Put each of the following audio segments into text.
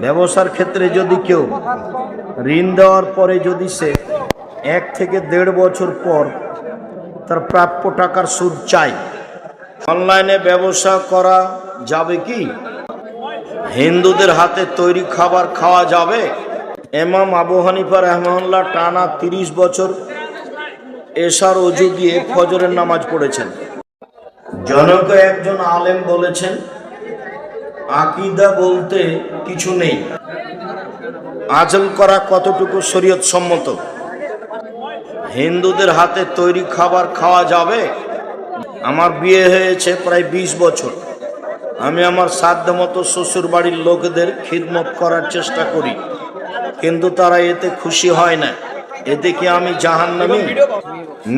ব্যবসার ক্ষেত্রে যদি কেউ ঋণ দেওয়ার পরে যদি সে 1 থেকে 1.5 বছর পর তার প্রাপ্য টাকার সুদ চায়, অনলাইনে ব্যবসা করা যাবে কি? হিন্দুদের হাতে তৈরি খাবার খাওয়া যাবে? ইমাম আবু হানিফা রাহমাহুল্লাহ টানা 30 বছর এশার ওযু দিয়ে ফজরের নামাজ পড়েছেন। জনক একজন আলেম বলেছেন, আকীদা বলতে কিছু নেই। আজল করা কতটুকু শরীয়ত সম্মত? হিন্দুদের হাতে তৈরি খাবার খাওয়া যাবে? আমার বিয়ে হয়েছে প্রায় 20 বছর। আমি আমার সাধ্যমতো শ্বশুর বাড়ির লোকদের খিদমত করার চেষ্টা করি, কিন্তু তারা এতে খুশি হয় না। এতে কি আমি জাহান্নামী?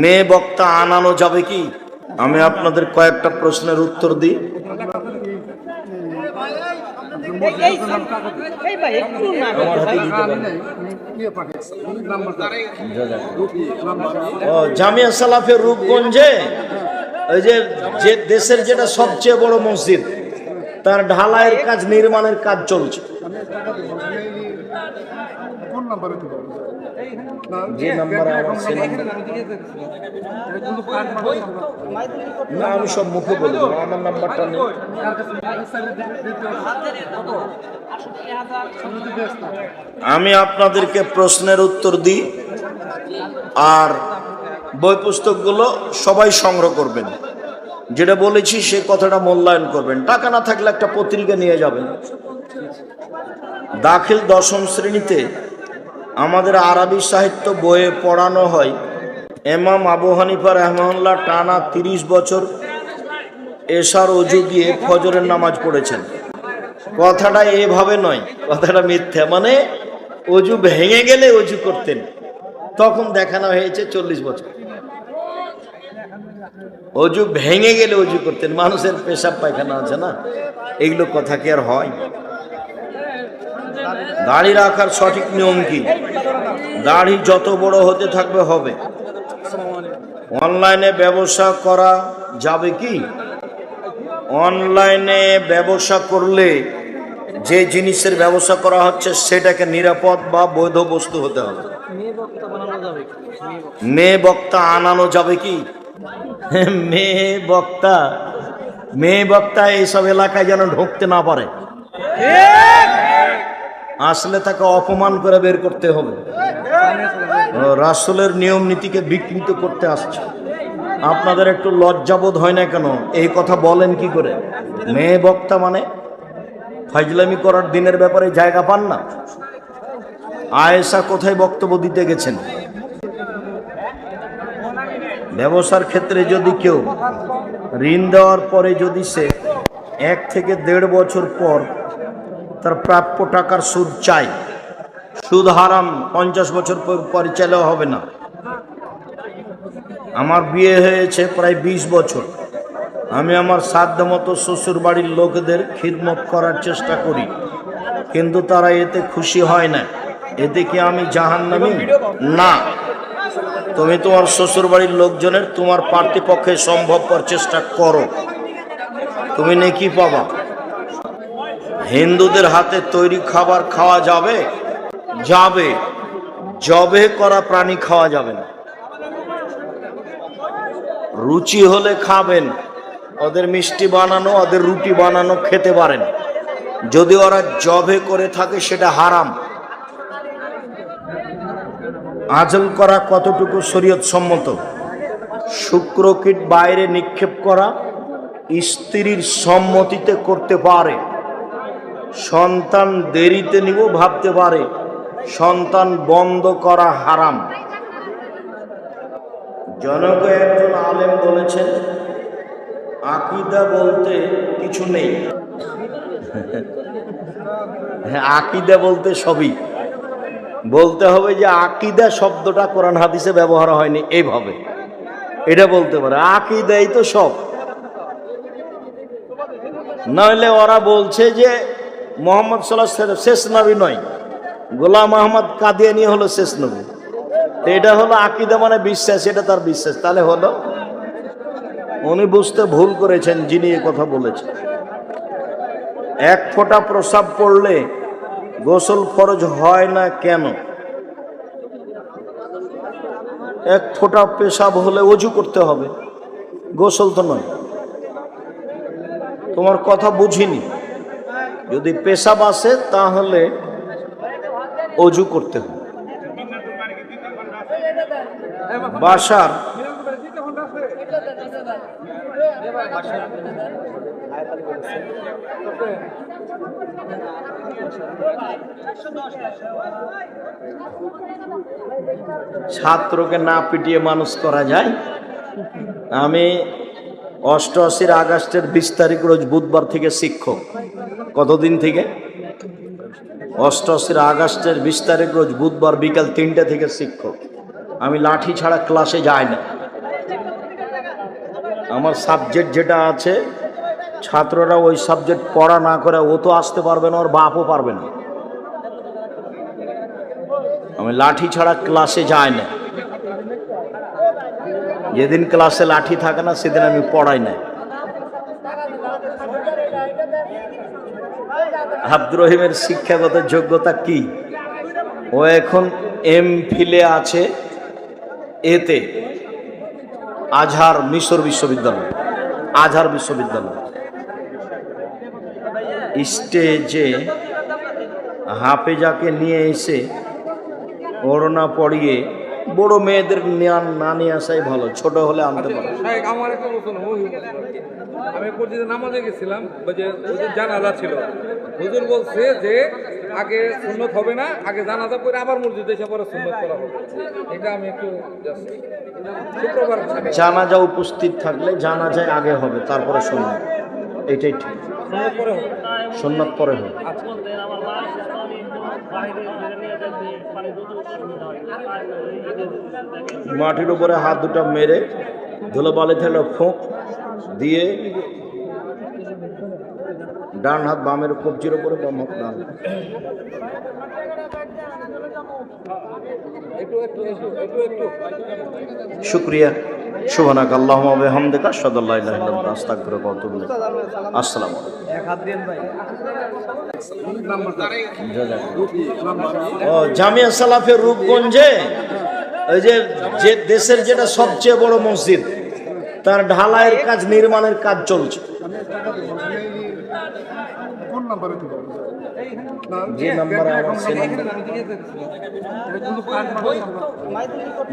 মেয়ে বক্তা আনানো যাবে কি? আমি আপনাদের কয়েকটা প্রশ্নের উত্তর দিই। জামিয়া সালাফের রূপগঞ্জে ওই যে দেশের যেটা সবচেয়ে বড় মসজিদ, তার ঢালাইয়ের কাজ, নির্মাণের কাজ চলছে। যে নাম্বার না, আমি সব মুখে বলে দেবো, আমার নাম্বারটা নেই। আমি আপনাদেরকে প্রশ্নের উত্তর দিই, আর বই পুস্তকগুলো সবাই সংগ্রহ করবেন। যেটা বলেছি সে কথাটা মূল্যায়ন করবেন। টাকা না থাকলে একটা পত্রিকা নিয়ে যাবেন। দাখিল 10ম শ্রেণীতে আমাদের আরবি সাহিত্য বইয়ে পড়ানো হয়, ইমাম আবু হানিফা রাহমাহুল্লাহ টানা 30 বছর এশার ওযু দিয়ে ফজরের নামাজ পড়েছেন। কথাটা এভাবে নয়, কথাটা মিথ্যা। মানে ওযু ভেঙে গেলে ওযু করতেন, তখন দেখানো হয়েছে 40 বছর। ওযু ভেঙে গেলে ওযু করতেন। মানুষের পেশাব পায়খানা আছে না, এগুলো কথা কি আর হয়? দাড়ি রাখার সঠিক নিয়ম কি? দাড়ি যত বড় হতে থাকবে হবে। অনলাইনে ব্যবসা করা যাবে কি? অনলাইনে ব্যবসা করলে যে জিনিসের ব্যবসা করা হচ্ছে সেটাকে নিরাপদ বা বৈধ বস্তু হতে হবে। মেয়ে বক্তা আনানো যাবে কি? মেয়ে বক্তা এইসব এলাকায় যেন ঢুকতে না পারে। আসলে তাকে অপমান করে বের করতে হবে। রাসূলের নিয়ম নীতিকে বিকৃত করতে আসছে। আপনাদের একটু লজ্জাবোধ হয় না কেন? এই কথা বলেন কি করে? মেয়ে বক্তা মানে ফাজলামি করার দিনের ব্যাপারে জায়গা পান না? আয়েশা কোথায় বক্তব্য দিতে গেছেন? ব্যবসার ক্ষেত্রে যদি কেউ ঋণ দেওয়ার পরে যদি সে 1 থেকে 1.5 বছর পর তার প্রাপ্য টাকার সুদ চাই, সুদ হারাম। 50 বছর পরে চাইলেও হবে না। আমার বিয়ে হয়েছে প্রায় 20 বছর। আমি আমার সাধ্যমতো শ্বশুর বাড়ির লোকদের খিদমত করার চেষ্টা করি, কিন্তু তারা এতে খুশি হয় না। এতে কি আমি জাহান্নামী? না, তুমি তোমার শ্বশুর বাড়ির লোকজনের তোমার পার্টিপক্ষে সম্ভবপর চেষ্টা করো, তুমি নেকি পাবা। হিন্দুদের হাতে তৈরি খাবার খাওয়া যাবে? যাবে। জবে করা প্রাণী খাওয়া যাবে না। রুচি হলে খাবেন, ওদের মিষ্টি বানানো, ওদের রুটি বানানো খেতে পারেন। যদি ওরা জবে করে থাকে সেটা হারাম। আজল করা কতটুকু শরীয়ত সম্মত? শুক্রকীট বাইরে নিক্ষেপ করা স্ত্রীর সম্মতিতে করতে পারে। সন্তান দেরিতে নিব ভাবতে পারে, সন্তান বন্ধ করা হারাম। জনক একজন আলেম বলেছেন, আকীদা বলতে কিছু নেই। আকীদা বলতে সবই। বলতে হবে যে আকীদা শব্দটা কোরআন হাদিসে ব্যবহার হয়নি এইভাবে, এটা বলতে পারে। আকীদাই তো সব। নইলে ওরা বলছে যে মুহাম্মদ সাল্লাল্লাহু আলাইহি ওয়াসাল্লাম শেষ নবী নয়, গোলাম আহমদ কাদিয়ানী হলো শেষ নবী। এটা হলো আকীদা মানে বিশ্বাস, এটা তার বিশ্বাস। তাহলে হলো উনি বুঝতে ভুল করেছেন যিনি এই কথা বলেছেন। এক ফোঁটা প্রস্রাব পড়লে গোসল ফরজ হয় না কেন? এক ফোঁটা পেশাব হলে ওযু করতে হবে, গোসল তো নয়। তোমার কথা বুঝিনি। যদি পেশাব আসে তাহলে ওযু করতে হবে। বাসার ছাত্রকে না পিটিয়ে মানুষ করা যায়? আমি 88 আগস্টের 20 তারিখ রোজ বুধবার থেকে শিক্ষক। কতদিন থেকে? 88 আগস্টের 20 তারিখ রোজ বুধবার বিকাল 3টে থেকে শিক্ষক। আমি লাঠি ছাড়া ক্লাসে যাই না। আমার সাবজেক্ট যেটা আছে, ছাত্ররা ওই সাবজেক্ট পড়া না করে ও তো আসতে পারবে না, ওর বাপও পারবে না। আমি লাঠি ছাড়া ক্লাসে যাই না। যেদিন ক্লাসে লাঠি থাকে না সেদিন আমি পড়াই না। আব্দুর রহিমের শিক্ষাগত যোগ্যতা কি? ও এখন এমফিলে আছে এতে, আজহার মিশর বিশ্ববিদ্যালয়, আজহার বিশ্ববিদ্যালয়। স্টেজে হাফেজাকে নিয়ে এসে করোনা পড়িয়ে বড় মেয়েদের না নিয়ে আসাই ভালো, ছোট হলে আনতে পারে। আমার একটা প্রশ্ন, আমি মসজিদে নামাজে গেছিলাম, জানাজা ছিল, হুজুর বলছে যে আগে সুন্নত হবে না, আগে জানাজা করে আবার মসজিদে এসে পরে সুন্নত করা হবে। এটা আমি একটু শুক্রবার জানাজা উপস্থিত থাকলে জানাজায় আগে হবে, তারপরে সুন্নত। এটাই ঠিক। সুন্নত পরে হবে, সুন্নত পরে হবে। মাটির উপরে হাত দুটো মেরে ধুলোবালি থেকে ফোঁক দিয়ে ডান হাত বামের কবজির উপরে, বাম হাত ডান। শুকরিয়া। সুবহানাক আল্লাহুম্মা ওয়া বিহামদিকা আশহাদু আল্লা ইলাহা ইল্লা আনতা আস্তাগফিরুকা ওয়া আতুবু ইলাইক। আসসালামু আলাইকুম। জামিয়া সালাফের রূপগঞ্জে ওই যে দেশের যেটা সবচেয়ে বড় মসজিদ, তার ঢালাইয়ের কাজ, নির্মাণের কাজ চলছে। যে নাম্বার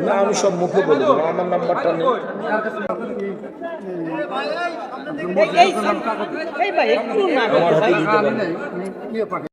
না, আমি সব মুখে বলে দেবো, আমার নাম্বারটা নেই, আমার হাতে দিতে পারবো।